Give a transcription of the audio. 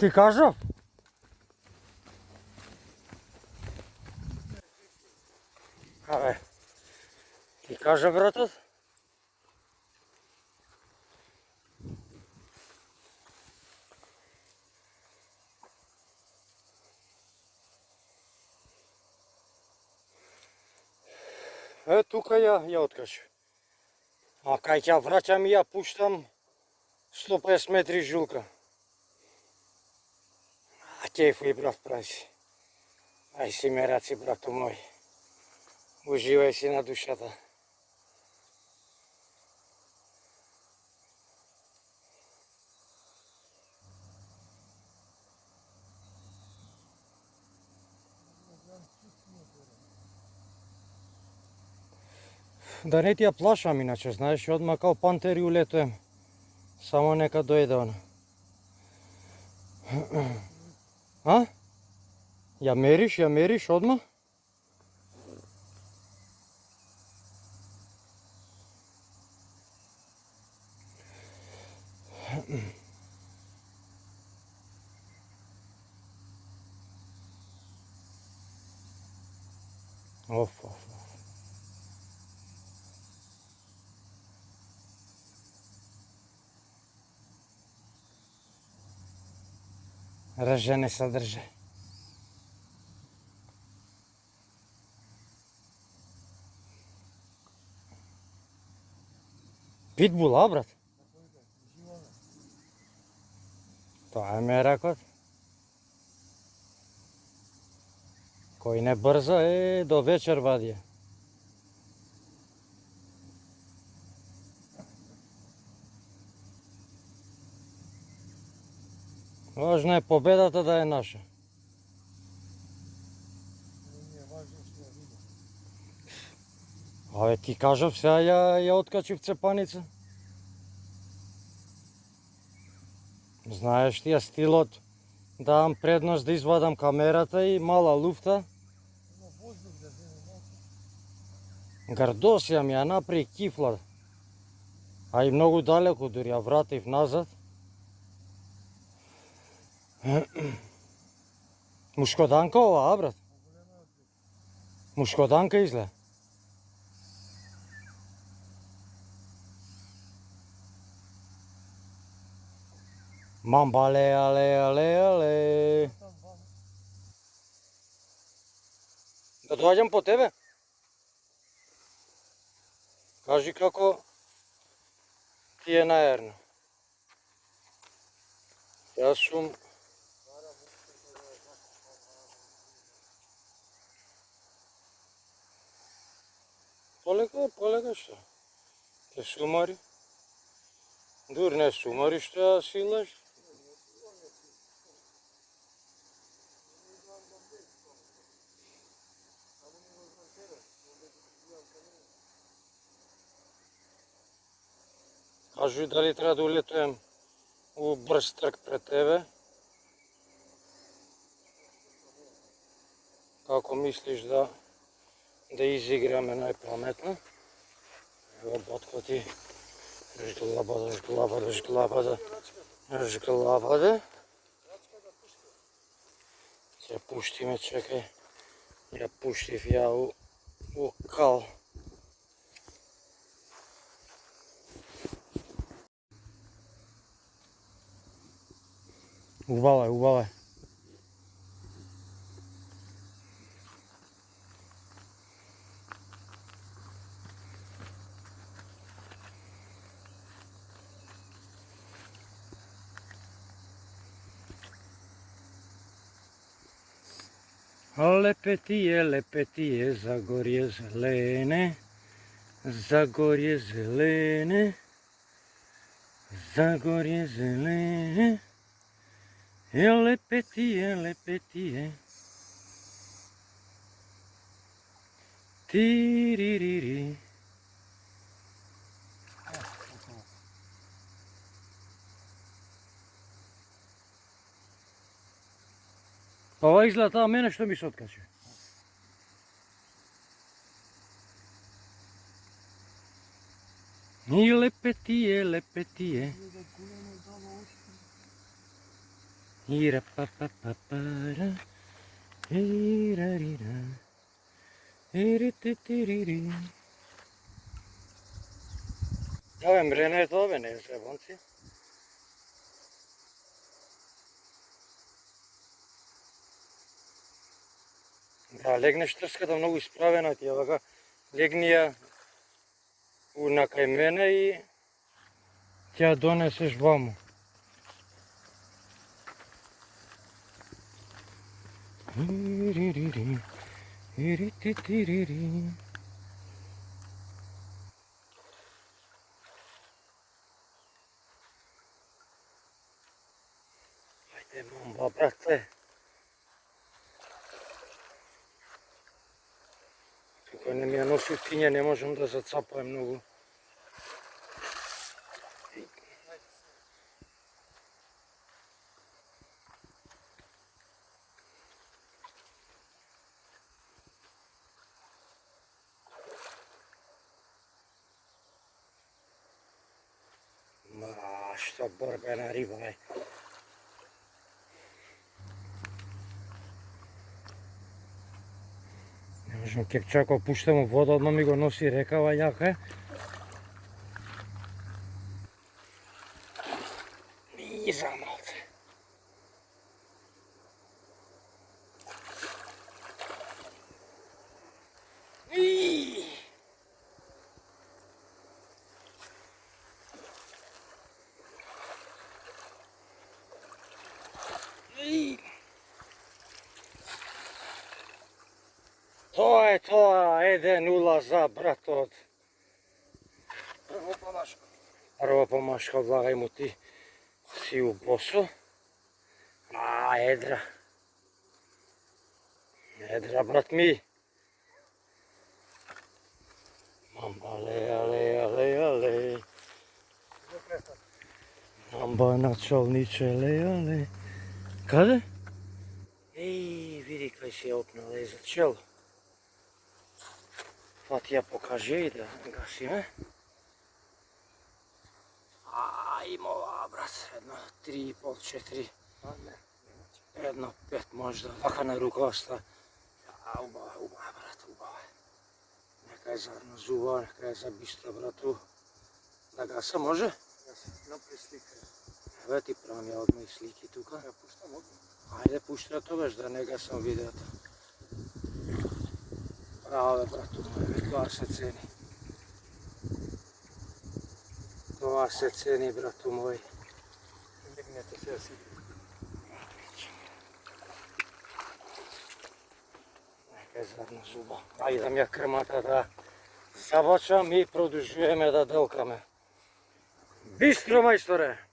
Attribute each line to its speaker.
Speaker 1: Ти кажав? Абе, ти кажа братот? Тука ја откачу. А кај ќе враќам и ја пуштам 150 метри жилка. А кефи брат прави си. Ај си мераци брато мој. Уживај си на душата. Да не ти ја плашам иначе, знаеш, одма као пантери улетуем. Само нека дојде она. А? Ја мериш одма? Оф. Рже не се држе. Питбул, а брат? Тоа е меракот. Кој не брза до вечер вадија. Важно е победата да е наша. Абе ти кажав сега ја откачив цепаница. Знаеш ти ја стилот, давам предност да извадам камерата и мала луфта. Гардосија ми ја направи кифла. А и многу далеко, дури ја вратив назад. Мушкоданка ова, а брат? Мушкоданка изгледа. Мамбале, але. Да доаѓам по тебе? Кажи како ти е наерно. Јас сум... Полека што? Те сумари? Дур не сумари што ја силаш? Кажи дали треба да улетуем у брз трк пред тебе? Како мислиш да изиграме најпаметно? Ево батко ти жглабаде. Ќе пуштиме, чекај. Ја пуштив ја у кал. Убавај. Лепетие, Загорје зелене, Загорје зелене, лепетие, тиририри. Па ова изгледа таа мене што ми се откачи. И лепетие. Ира па па па пара. Ира рира. Ири ти ти рири. Аве мрене е тоа, бе, не е зебанци. Да, легнеш трската многу исправена, ти ја вака легни ја на кај мене и ќе ја донесеш ваму. Иририри, ирититирири. Ајде, мамба, братле. Тука не ми ја носи тиња, не можам да зацапаем многу. Ма, што борбена риба е. Не можам кепчако пуштам у вода, одма ми го носи рекава јака. Иза малце. Тоа е тоа, 1-0 за братот. Прва помашка, влагај му ти си у босо. Едра. Едра, брат ми. Мамба, але. Мамба, началниче, але. Каде? Види кај си ја опнала и за чело. Па ти ја покаже и да гасиме. Имала, брат, 1,3,5-4. 1,5 можда, вака на рукоста. Убава, брат, убава. Нека е зарно зуба, нека е за бистра, брату. Да гаса може?
Speaker 2: Направи слика.
Speaker 1: Еве ти правам ја одма и слики тука.
Speaker 2: Ја пуштам одма.
Speaker 1: Ајде, пушта тоа беш, да не гасам видеото. Браво, брату, тоа се цени. Тоа се цени, брату мој.
Speaker 2: Легнете се си.
Speaker 1: Нека е задна зуба. Ајдам ја крмата да забачам и продолжуваме да делкаме. Бистро, мајсторе!